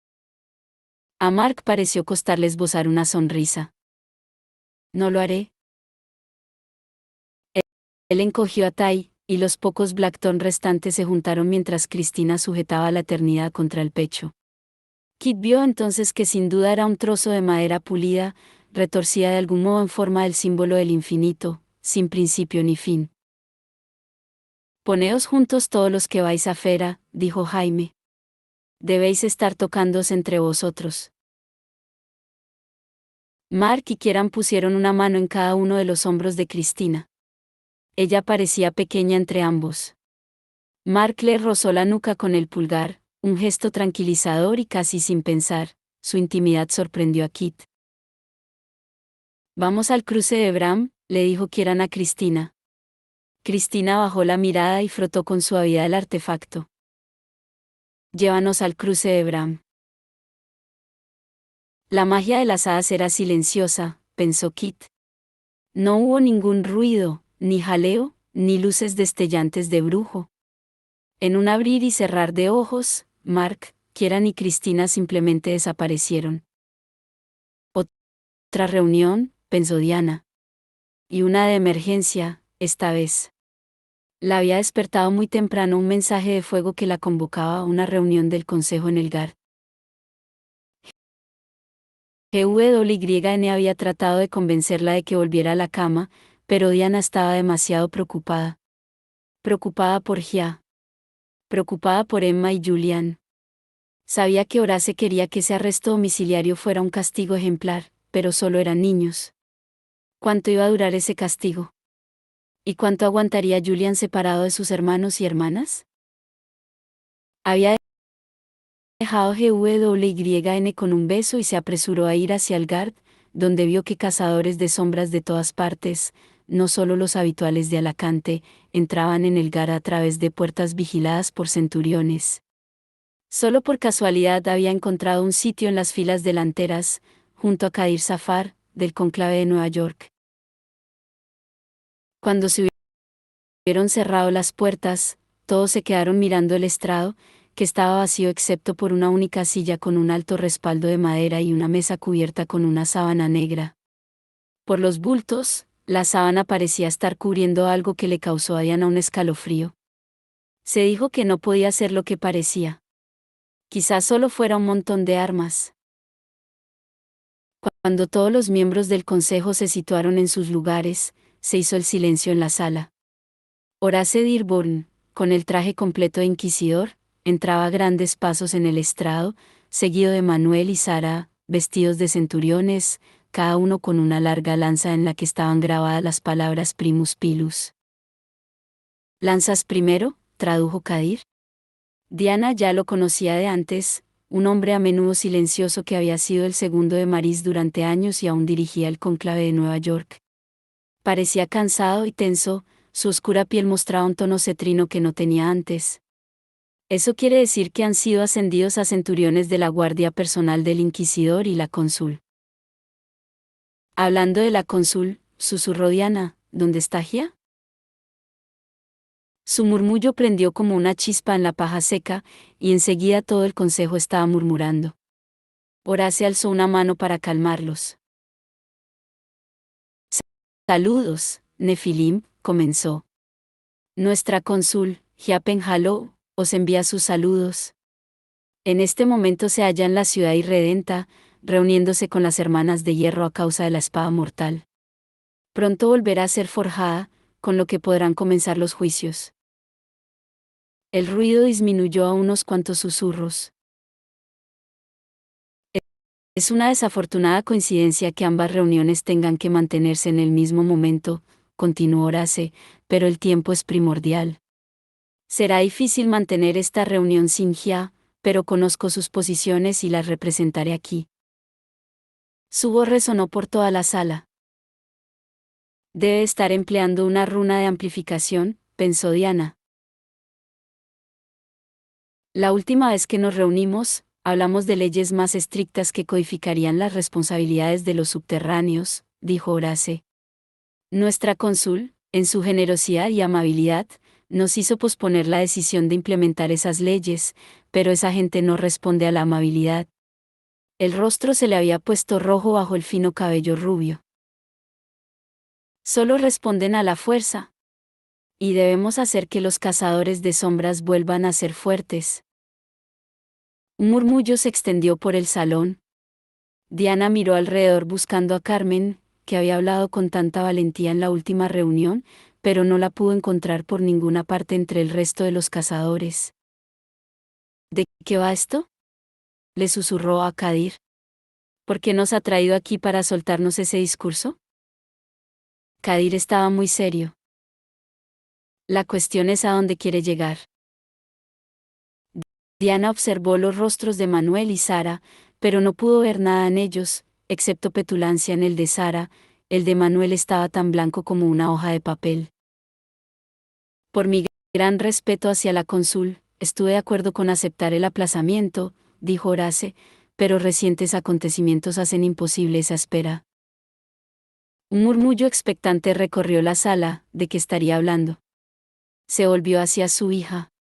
A Mark pareció costarle esbozar una sonrisa. No lo haré. Él encogió a Tai, y los pocos Blackton restantes se juntaron mientras Cristina sujetaba la eternidad contra el pecho. Kit vio entonces que sin duda era un trozo de madera pulida, retorcida de algún modo en forma del símbolo del infinito, sin principio ni fin. Poneos juntos todos los que vais a Fera, dijo Jaime. Debéis estar tocándoos entre vosotros. Mark y Kieran pusieron una mano en cada uno de los hombros de Cristina. Ella parecía pequeña entre ambos. Mark le rozó la nuca con el pulgar, un gesto tranquilizador y casi sin pensar, su intimidad sorprendió a Kit. Vamos al cruce de Bram, le dijo Kieran a Cristina. Cristina bajó la mirada y frotó con suavidad el artefacto. Llévanos al cruce de Bram. La magia de las hadas era silenciosa, pensó Kit. No hubo ningún ruido, ni jaleo, ni luces destellantes de brujo. En un abrir y cerrar de ojos, Mark, Kieran y Cristina simplemente desaparecieron. Otra reunión, pensó Diana. Y una de emergencia, esta vez. La había despertado muy temprano un mensaje de fuego que la convocaba a una reunión del consejo en el GAR. GWYN había tratado de convencerla de que volviera a la cama, pero Diana estaba demasiado preocupada. Preocupada por Gia. Preocupada por Emma y Julian. Sabía que Horace quería que ese arresto domiciliario fuera un castigo ejemplar, pero solo eran niños. ¿Cuánto iba a durar ese castigo? ¿Y cuánto aguantaría Julian separado de sus hermanos y hermanas? Había dejado GWYN con un beso y se apresuró a ir hacia el GARD, donde vio que cazadores de sombras de todas partes, no solo los habituales de Alacante, entraban en el GARD a través de puertas vigiladas por centuriones. Solo por casualidad había encontrado un sitio en las filas delanteras, junto a Kadir Safar, del conclave de Nueva York. Cuando se hubieron cerrado las puertas, todos se quedaron mirando el estrado, que estaba vacío excepto por una única silla con un alto respaldo de madera y una mesa cubierta con una sábana negra. Por los bultos, la sábana parecía estar cubriendo algo que le causó a Diana un escalofrío. Se dijo que no podía ser lo que parecía. Quizás solo fuera un montón de armas. Cuando todos los miembros del consejo se situaron en sus lugares, se hizo el silencio en la sala. Horace Dearborn, con el traje completo de inquisidor, entraba a grandes pasos en el estrado, seguido de Manuel y Sara, vestidos de centuriones, cada uno con una larga lanza en la que estaban grabadas las palabras Primus Pilus. ¿Lanzas primero?, tradujo Kadir. Diana ya lo conocía de antes, un hombre a menudo silencioso que había sido el segundo de Maris durante años y aún dirigía el cónclave de Nueva York. Parecía cansado y tenso, su oscura piel mostraba un tono cetrino que no tenía antes. Eso quiere decir que han sido ascendidos a centuriones de la guardia personal del inquisidor y la cónsul. Hablando de la cónsul, susurró Diana, ¿dónde está Gia? Su murmullo prendió como una chispa en la paja seca, y enseguida todo el consejo estaba murmurando. Horace alzó una mano para calmarlos. Saludos, Nefilim, comenzó. Nuestra cónsul, Gia Penhallow, os envía sus saludos. En este momento se halla en la ciudad irredenta, reuniéndose con las hermanas de hierro a causa de la espada mortal. Pronto volverá a ser forjada, con lo que podrán comenzar los juicios. El ruido disminuyó a unos cuantos susurros. Es una desafortunada coincidencia que ambas reuniones tengan que mantenerse en el mismo momento, continuó Horace, pero el tiempo es primordial. Será difícil mantener esta reunión sin Gia, pero conozco sus posiciones y las representaré aquí. Su voz resonó por toda la sala. Debe estar empleando una runa de amplificación, pensó Diana. La última vez que nos reunimos, hablamos de leyes más estrictas que codificarían las responsabilidades de los subterráneos, dijo Horace. Nuestra cónsul, en su generosidad y amabilidad, nos hizo posponer la decisión de implementar esas leyes, pero esa gente no responde a la amabilidad. El rostro se le había puesto rojo bajo el fino cabello rubio. Solo responden a la fuerza. Y debemos hacer que los cazadores de sombras vuelvan a ser fuertes. Un murmullo se extendió por el salón. Diana miró alrededor buscando a Carmen, que había hablado con tanta valentía en la última reunión, pero no la pudo encontrar por ninguna parte entre el resto de los cazadores. ¿De qué va esto?, le susurró a Kadir. ¿Por qué nos ha traído aquí para soltarnos ese discurso? Kadir estaba muy serio. La cuestión es a dónde quiere llegar. Diana observó los rostros de Manuel y Sara, pero no pudo ver nada en ellos, excepto petulancia en el de Sara. El de Manuel estaba tan blanco como una hoja de papel. Por mi gran respeto hacia la cónsul, estuve de acuerdo con aceptar el aplazamiento, dijo Horace, pero recientes acontecimientos hacen imposible esa espera. Un murmullo expectante recorrió la sala. ¿De qué estaría hablando? Se volvió hacia su hija.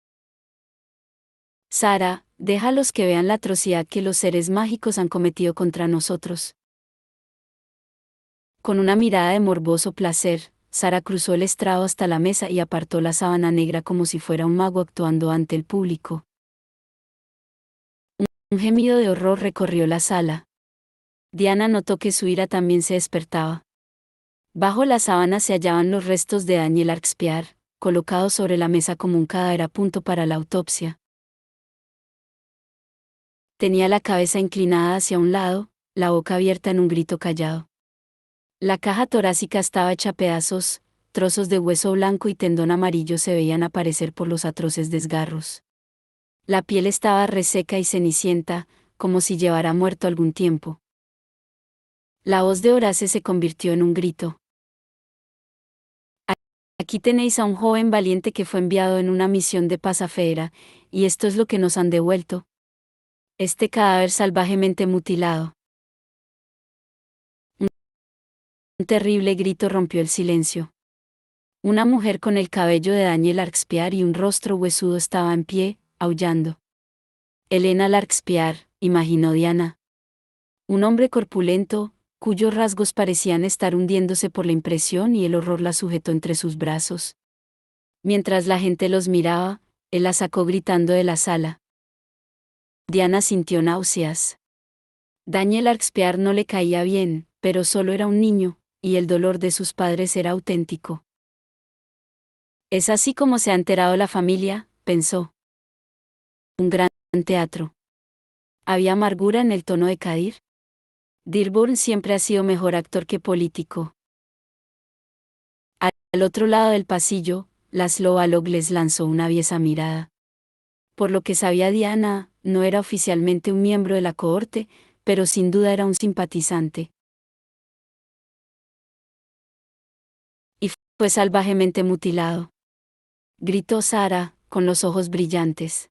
Sara, déjalos que vean la atrocidad que los seres mágicos han cometido contra nosotros. Con una mirada de morboso placer, Sara cruzó el estrado hasta la mesa y apartó la sábana negra como si fuera un mago actuando ante el público. Un gemido de horror recorrió la sala. Diana notó que su ira también se despertaba. Bajo la sábana se hallaban los restos de Daniel Arxpiar, colocados sobre la mesa como un cadáver a punto para la autopsia. Tenía la cabeza inclinada hacia un lado, la boca abierta en un grito callado. La caja torácica estaba hecha pedazos, trozos de hueso blanco y tendón amarillo se veían aparecer por los atroces desgarros. La piel estaba reseca y cenicienta, como si llevara muerto algún tiempo. La voz de Horace se convirtió en un grito. Aquí tenéis a un joven valiente que fue enviado en una misión de paz a Feera, y esto es lo que nos han devuelto. Este cadáver salvajemente mutilado. Un terrible grito rompió el silencio. Una mujer con el cabello de Daniel Arxpiar y un rostro huesudo estaba en pie, aullando. Helena Larxpiar, imaginó Diana. Un hombre corpulento, cuyos rasgos parecían estar hundiéndose por la impresión y el horror la sujetó entre sus brazos. Mientras la gente los miraba, él la sacó gritando de la sala. Diana sintió náuseas. Daniel Arxpiar no le caía bien, pero solo era un niño, y el dolor de sus padres era auténtico. Es así como se ha enterado la familia, pensó. Un gran teatro. ¿Había amargura en el tono de Kadir? Dearborn siempre ha sido mejor actor que político. Al otro lado del pasillo, Laszlo Balog les lanzó una aviesa mirada. Por lo que sabía Diana, no era oficialmente un miembro de la cohorte, pero sin duda era un simpatizante. Y fue salvajemente mutilado. Gritó Sara, con los ojos brillantes.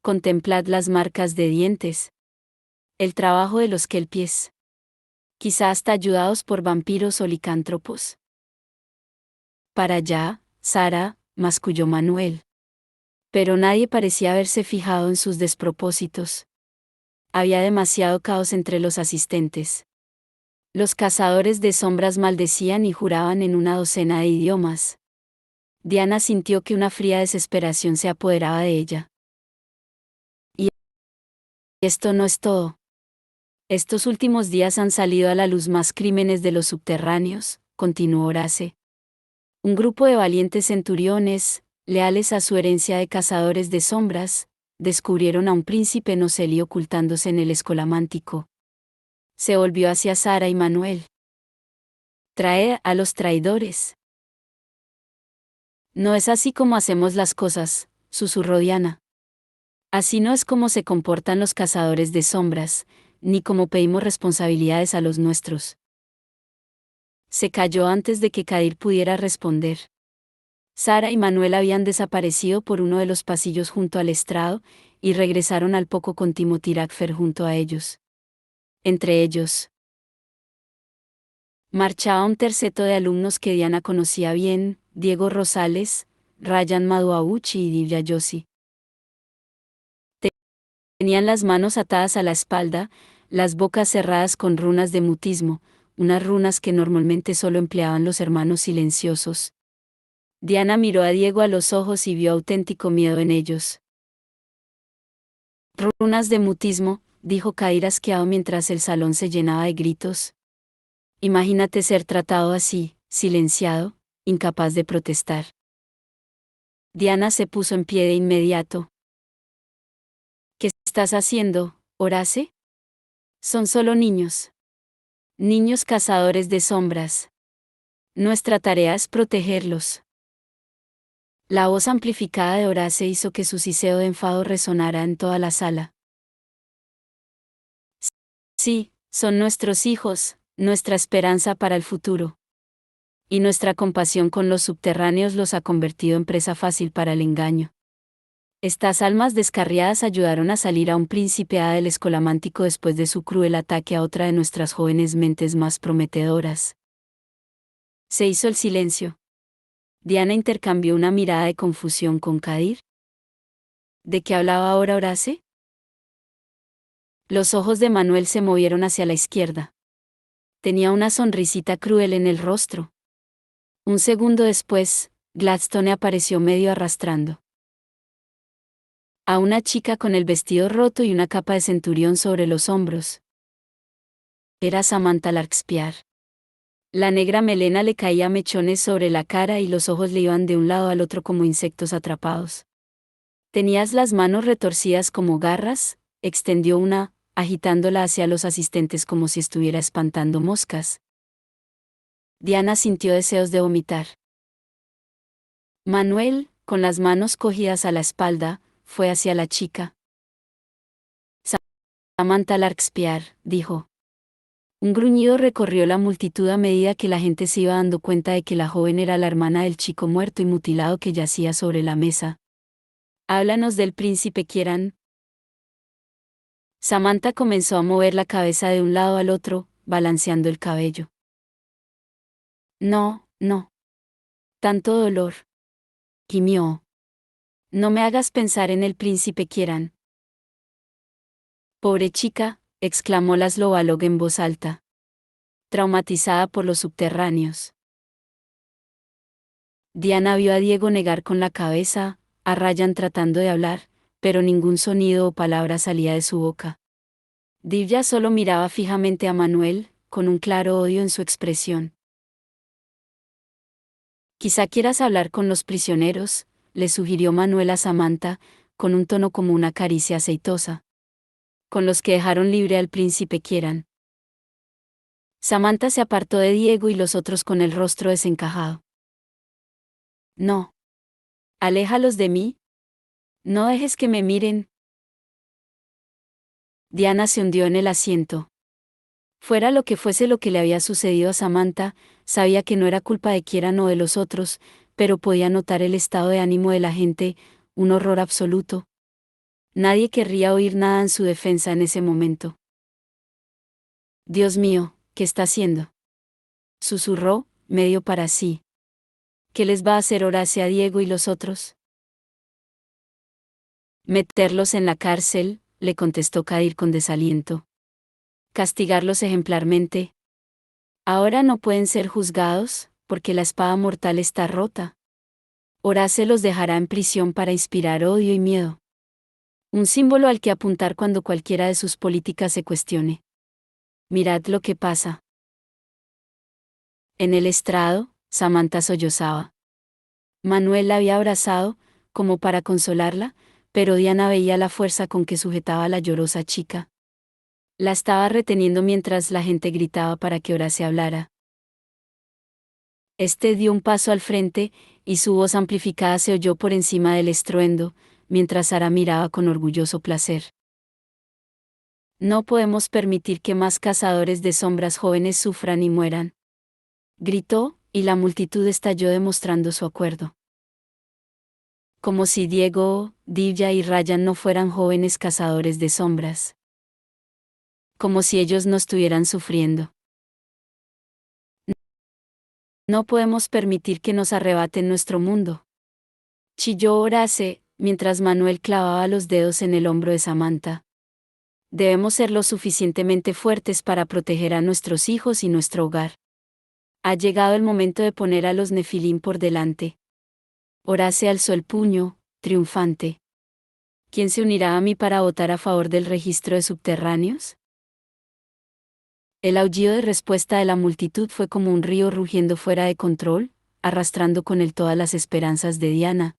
Contemplad las marcas de dientes. El trabajo de los kelpies. Quizá hasta ayudados por vampiros o licántropos. Para allá, Sara, masculló Manuel. Pero nadie parecía haberse fijado en sus despropósitos. Había demasiado caos entre los asistentes. Los cazadores de sombras maldecían y juraban en una docena de idiomas. Diana sintió que una fría desesperación se apoderaba de ella. Y esto no es todo. Estos últimos días han salido a la luz más crímenes de los subterráneos, continuó Horace. Un grupo de valientes centuriones, leales a su herencia de cazadores de sombras, descubrieron a un príncipe Noceli ocultándose en el escolamántico. Se volvió hacia Sara y Manuel. Traed a los traidores. No es así como hacemos las cosas, susurró Diana. Así no es como se comportan los cazadores de sombras, ni como pedimos responsabilidades a los nuestros. Se calló antes de que Kadir pudiera responder. Sara y Manuel habían desaparecido por uno de los pasillos junto al estrado, y regresaron al poco con Timothy Rackfer junto a ellos. Entre ellos, marchaba un terceto de alumnos que Diana conocía bien, Diego Rosales, Ryan Maduauchi y Divya Joshi. Tenían las manos atadas a la espalda, las bocas cerradas con runas de mutismo, unas runas que normalmente solo empleaban los hermanos silenciosos. Diana miró a Diego a los ojos y vio auténtico miedo en ellos. Runas de mutismo, dijo Kadir asqueado mientras el salón se llenaba de gritos. Imagínate ser tratado así, silenciado, incapaz de protestar. Diana se puso en pie de inmediato. ¿Qué estás haciendo, Horace? Son solo niños. Niños cazadores de sombras. Nuestra tarea es protegerlos. La voz amplificada de Horace hizo que su siseo de enfado resonara en toda la sala. Sí, son nuestros hijos, nuestra esperanza para el futuro. Y nuestra compasión con los subterráneos los ha convertido en presa fácil para el engaño. Estas almas descarriadas ayudaron a salir a un príncipe hada del escolamántico después de su cruel ataque a otra de nuestras jóvenes mentes más prometedoras. Se hizo el silencio. Diana intercambió una mirada de confusión con Kadir. ¿De qué hablaba ahora Horace? Los ojos de Manuel se movieron hacia la izquierda. Tenía una sonrisita cruel en el rostro. Un segundo después, Gladstone apareció medio arrastrando a una chica con el vestido roto y una capa de centurión sobre los hombros. Era Samantha Larkspur. La negra melena le caía a mechones sobre la cara y los ojos le iban de un lado al otro como insectos atrapados. Tenías las manos retorcidas como garras, extendió una, agitándola hacia los asistentes como si estuviera espantando moscas. Diana sintió deseos de vomitar. Manuel, con las manos cogidas a la espalda, fue hacia la chica. Samantha Larkspur, dijo. Un gruñido recorrió la multitud a medida que la gente se iba dando cuenta de que la joven era la hermana del chico muerto y mutilado que yacía sobre la mesa. Háblanos del príncipe Kieran. Samantha comenzó a mover la cabeza de un lado al otro, balanceando el cabello. No, no. Tanto dolor. Gimió. No me hagas pensar en el príncipe Kieran. Pobre chica, exclamó Laszlo Balog en voz alta. Traumatizada por los subterráneos. Diana vio a Diego negar con la cabeza, a Ryan tratando de hablar, pero ningún sonido o palabra salía de su boca. Divya solo miraba fijamente a Manuel, con un claro odio en su expresión. Quizá quieras hablar con los prisioneros, le sugirió Manuel a Samantha, con un tono como una caricia aceitosa. Con los que dejaron libre al príncipe Kieran. Samantha se apartó de Diego y los otros con el rostro desencajado. No. Aléjalos de mí. No dejes que me miren. Diana se hundió en el asiento. Fuera lo que fuese lo que le había sucedido a Samantha, sabía que no era culpa de Kieran o de los otros, pero podía notar el estado de ánimo de la gente, un horror absoluto. Nadie querría oír nada en su defensa en ese momento. Dios mío, ¿qué está haciendo? Susurró, medio para sí. ¿Qué les va a hacer Horace a Diego y los otros? Meterlos en la cárcel, le contestó Kadir con desaliento. Castigarlos ejemplarmente. Ahora no pueden ser juzgados, porque la espada mortal está rota. Horace los dejará en prisión para inspirar odio y miedo. Un símbolo al que apuntar cuando cualquiera de sus políticas se cuestione. Mirad lo que pasa. En el estrado, Samantha sollozaba. Manuel la había abrazado, como para consolarla, pero Diana veía la fuerza con que sujetaba a la llorosa chica. La estaba reteniendo mientras la gente gritaba para que Horace hablara. Este dio un paso al frente, y su voz amplificada se oyó por encima del estruendo, mientras Sara miraba con orgulloso placer. No podemos permitir que más cazadores de sombras jóvenes sufran y mueran. Gritó, y la multitud estalló demostrando su acuerdo. Como si Diego, Divya y Ryan no fueran jóvenes cazadores de sombras. Como si ellos no estuvieran sufriendo. No podemos permitir que nos arrebaten nuestro mundo. Chilló Horace, mientras Manuel clavaba los dedos en el hombro de Samantha. Debemos ser lo suficientemente fuertes para proteger a nuestros hijos y nuestro hogar. Ha llegado el momento de poner a los Nefilim por delante. Horace alzó el puño, triunfante. ¿Quién se unirá a mí para votar a favor del registro de subterráneos? El aullido de respuesta de la multitud fue como un río rugiendo fuera de control, arrastrando con él todas las esperanzas de Diana,